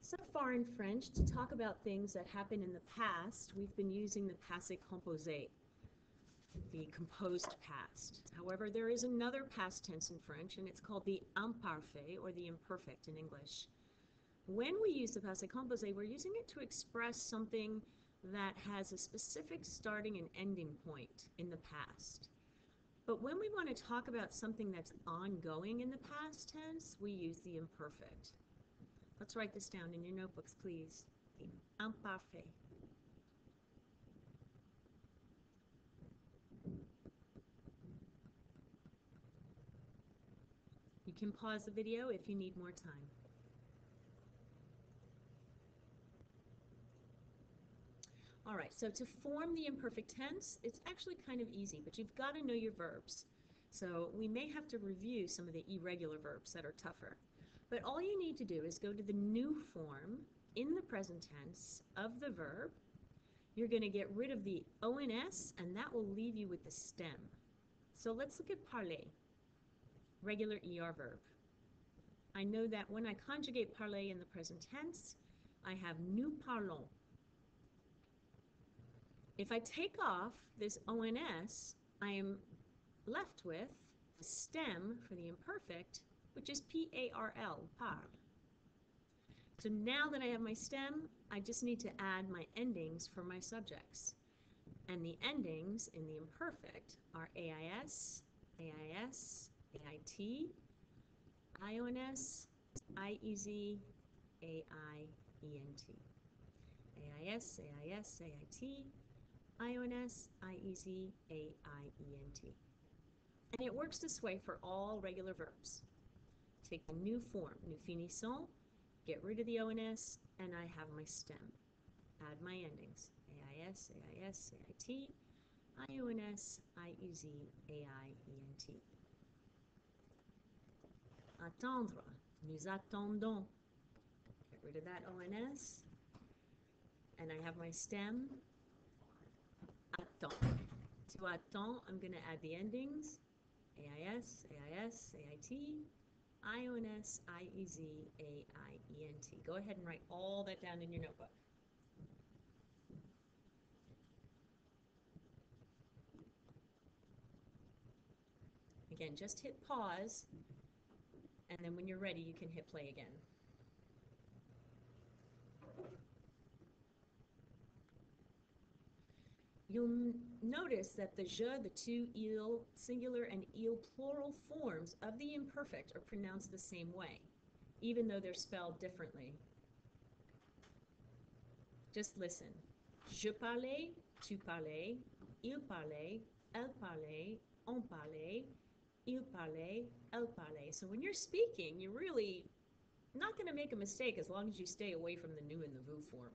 So far in French, to talk about things that happened in the past, we've been using the passé composé, the composed past. However, there is another past tense in French, and it's called the imparfait, or the imperfect in English. When we use the passé composé, we're using it to express something that has a specific starting and ending point in the past. But when we want to talk about something that's ongoing in the past tense, we use the imperfect. Let's write this down in your notebooks, please. The imparfait. You can pause the video if you need more time. All right, so to form the imperfect tense, it's actually kind of easy, but you've got to know your verbs. So we may have to review some of the irregular verbs that are tougher. But all you need to do is go to the new form in the present tense of the verb. You're going to get rid of the ONS, and that will leave you with the stem. So let's look at parler, regular ER verb. I know that when I conjugate parler in the present tense, I have nous parlons. If I take off this ONS, I am left with the stem for the imperfect, which is P-A-R-L, parle. So now that I have my stem, I just need to add my endings for my subjects. And the endings in the imperfect are AIS, AIS, AIT, IONS, IEZ, AIENT. AIS, AIS, AIT, IONS, IEZ, AIENT. And it works this way for all regular verbs. Take the new form, nous finissons, get rid of the ONS, and I have my stem. Add my endings, AIS, AIS, AIT, IONS, IEZ, AIENT. Attendre, nous attendons. Get rid of that ONS, and I have my stem. Attends. To attend, I'm going to add the endings, AIS, AIS, AIT, IONS, IEZ, AIENT. Go ahead and write all that down in your notebook. Again, just hit pause, and then when you're ready, you can hit play again. You'll notice that the je, the tu, il, singular, and il, plural forms of the imperfect are pronounced the same way, even though they're spelled differently. Just listen. Je parlais, tu parlais, il parlait, elle parlait, on parlait, il parlait, elle parlait. So when you're speaking, you're really not going to make a mistake as long as you stay away from the nous and the vous form.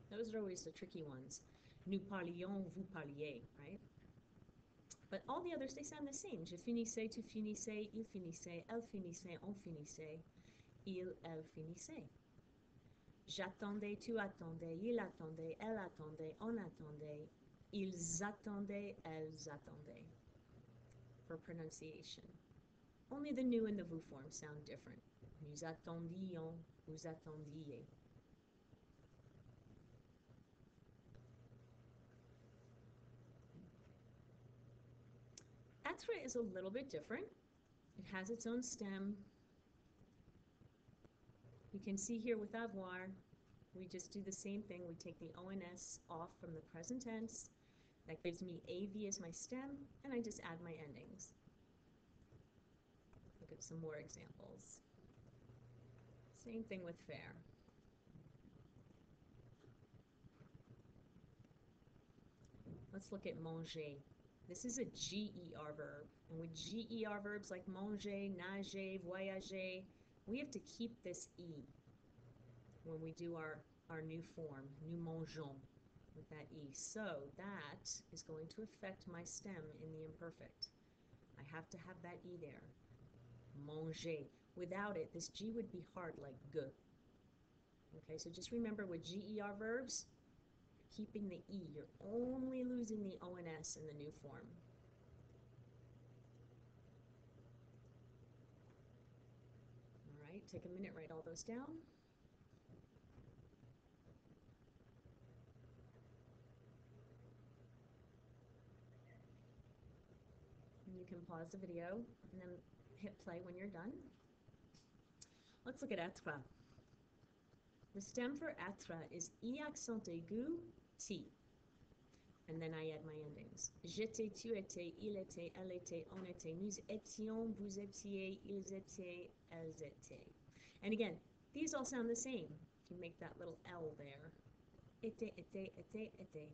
Those are always the tricky ones. Nous parlions, vous parliez, right? But all the others, they sound the same. Je finissais, tu finissais, il finissait, elle finissait, on finissait, il, elle finissait. J'attendais, tu attendais, il attendait, elle attendait, on attendait, ils attendaient, elles attendaient. For pronunciation. Only the nous and the vous forms sound different. Nous attendions, vous attendiez. Être is a little bit different. It has its own stem. You can see here with avoir, we just do the same thing. We take the ONS off from the present tense. That gives me AV as my stem, and I just add my endings. Look at some more examples. Same thing with faire. Let's look at manger. This is a GER verb, and with GER verbs like manger, nager, voyager, we have to keep this E when we do our new form, nous mangeons, with that E. So that is going to affect my stem in the imperfect. I have to have that E there. Manger. Without it, this G would be hard like G. Okay, so just remember with GER verbs, keeping the E. You're only losing the ONS in the new form. All right, take a minute, write all those down. you can pause the video and then hit play when you're done. Let's look at être. The stem for être is I accent aigu, T. And then I add my endings. J'étais, tu étais, il était, elle était, on était, nous étions, vous étiez, ils étaient, elles étaient. And again, these all sound the same. You make that little L there. Était, était, était, était.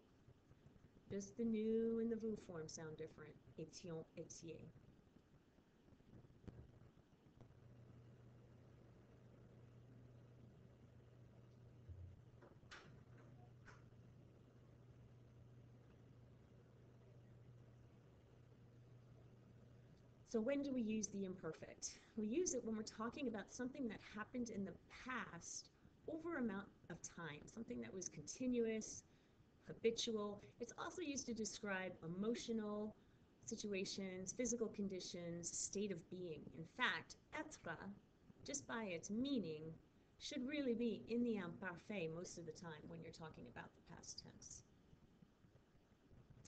Just the nu and the vous form sound different. Étions, étiez. So when do we use the imperfect? We use it when we're talking about something that happened in the past over amount of time, something that was continuous, habitual. It's also used to describe emotional situations, physical conditions, state of being. In fact, être, just by its meaning, should really be in the imparfait most of the time when you're talking about the past tense.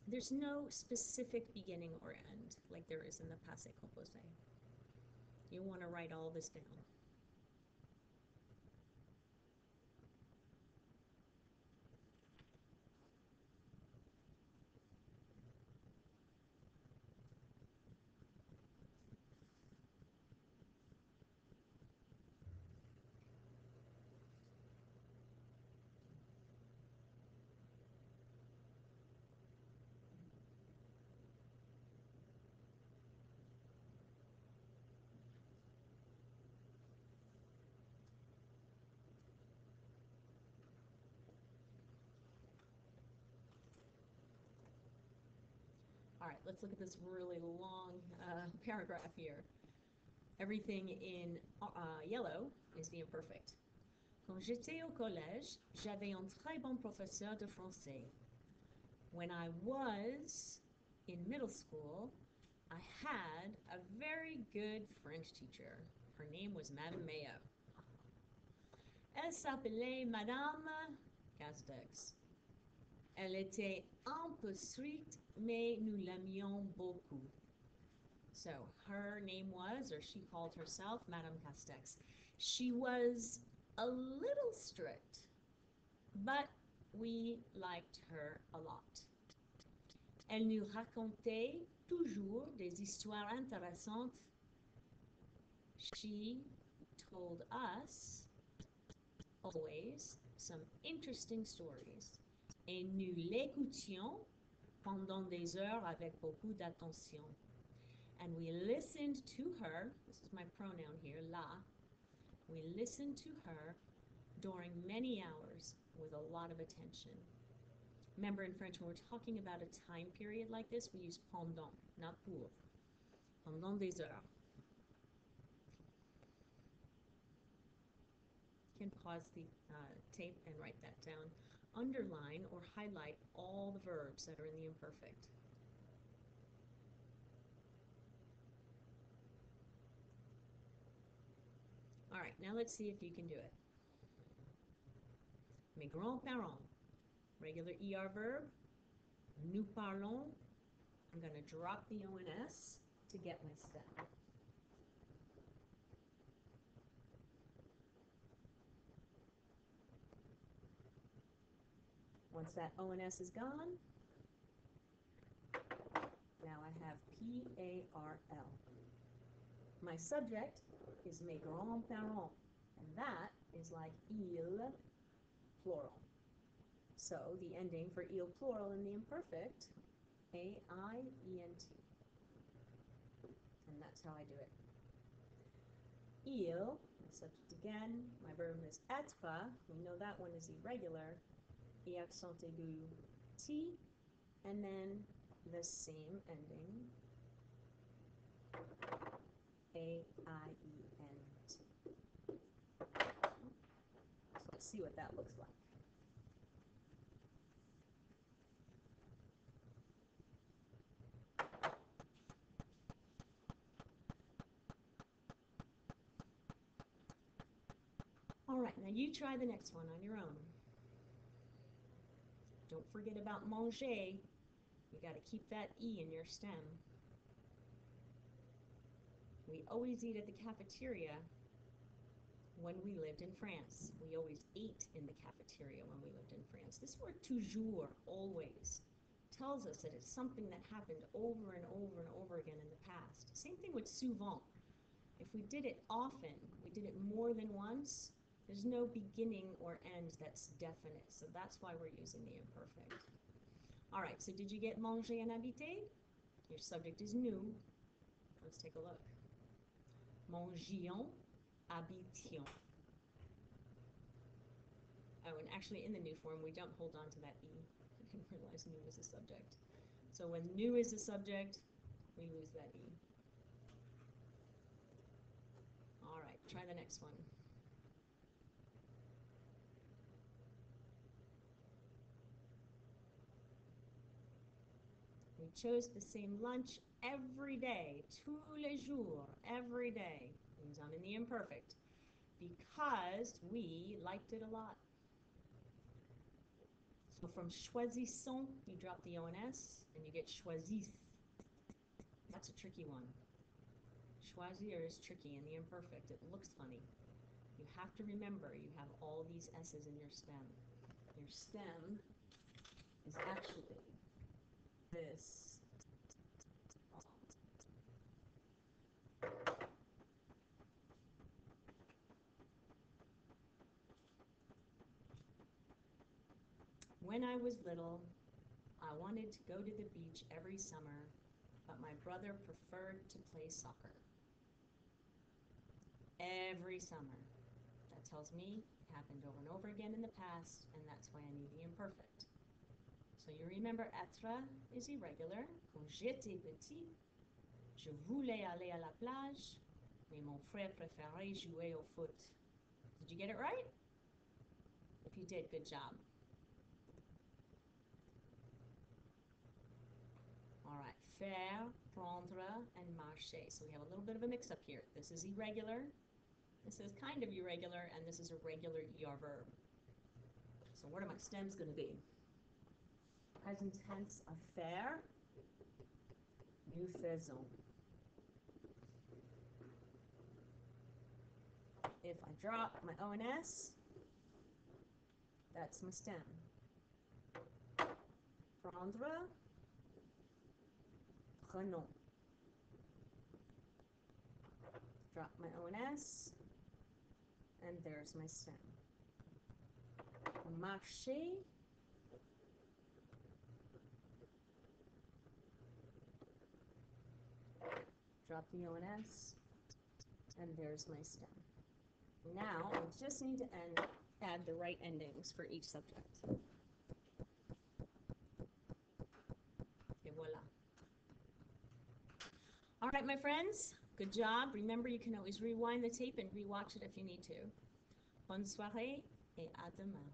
There's no specific beginning or end like there is in the passé composé. You want to write all this down. All right, let's look at this really long paragraph here. Everything in yellow is the imperfect. Quand j'étais au collège, j'avais un très bon professeur de français. When I was in middle school, I had a very good French teacher. Her name was Madame Mayo. Elle s'appelait Madame Castex. Elle était un peu stricte, mais nous l'aimions beaucoup. So her name was, or she called herself, Madame Castex. She was a little strict, but we liked her a lot. Elle nous racontait toujours des histoires intéressantes. She told us always some interesting stories. Et nous l'écoutions pendant des heures avec beaucoup d'attention. And we listened to her, this is my pronoun here, la. We listened to her during many hours with a lot of attention. Remember, in French, when we're talking about a time period like this, we use pendant, not pour. Pendant des heures. You can pause the tape and write that down. Underline or highlight all the verbs that are in the imperfect. All right, now let's see if you can do it. Mes grands-parents, regular ER verb. Nous parlons. I'm going to drop the ONS to get my stem. Once that ONS is gone, now I have PARL. My subject is mes grands-parents, and that is like il, plural. So the ending for il plural in the imperfect, A-I-E-N-T. And that's how I do it. Il, subject again, my verb is être, we know that one is irregular, I accent aigu, T, and then the same ending, A-I-E-N-T. So let's see what that looks like. All right, now you try the next one on your own. Don't forget about manger. You got to keep that E in your stem. We always eat at the cafeteria when we lived in France. We always ate in the cafeteria when we lived in France. This word toujours, always, tells us that it's something that happened over and over and over again in the past. Same thing with souvent. If we did it often, we did it more than once, there's no beginning or end that's definite. So that's why we're using the imperfect. All right, so did you get manger and habiter? Your subject is nous. Let's take a look. Mangions, habitions. Oh, and actually in the new form, we don't hold on to that E. I didn't realize nous is a subject. So when nous is a subject, we lose that E. All right, try the next one. We chose the same lunch every day, tous les jours, every day. Means I'm in the imperfect. Because we liked it a lot. So from choisissons, you drop the ONS, and you get choisis. That's a tricky one. Choisir is tricky in the imperfect. It looks funny. You have to remember you have all these S's in your stem. Your stem is actually this. When I was little, I wanted to go to the beach every summer, but my brother preferred to play soccer. Every summer. That tells me it happened over and over again in the past, and that's why I need the imperfect. So you remember être is irregular. Quand j'étais petit, je voulais aller à la plage, mais mon frère préférait jouer au foot. Did you get it right? If you did, good job. All right, faire, prendre, and marcher. So we have a little bit of a mix-up here. This is irregular, this is kind of irregular, and this is a regular ER verb. So what are my stems going to be? Present tense of faire, nous faisons. If I drop my ONS, that's my stem. Prendre, prenons. Drop my ONS, and there's my stem. Marcher, drop the ONS, and there's my stem. Now, I just need to add the right endings for each subject. Et voilà. All right, my friends, good job. Remember, you can always rewind the tape and rewatch it if you need to. Bonne soirée et à demain.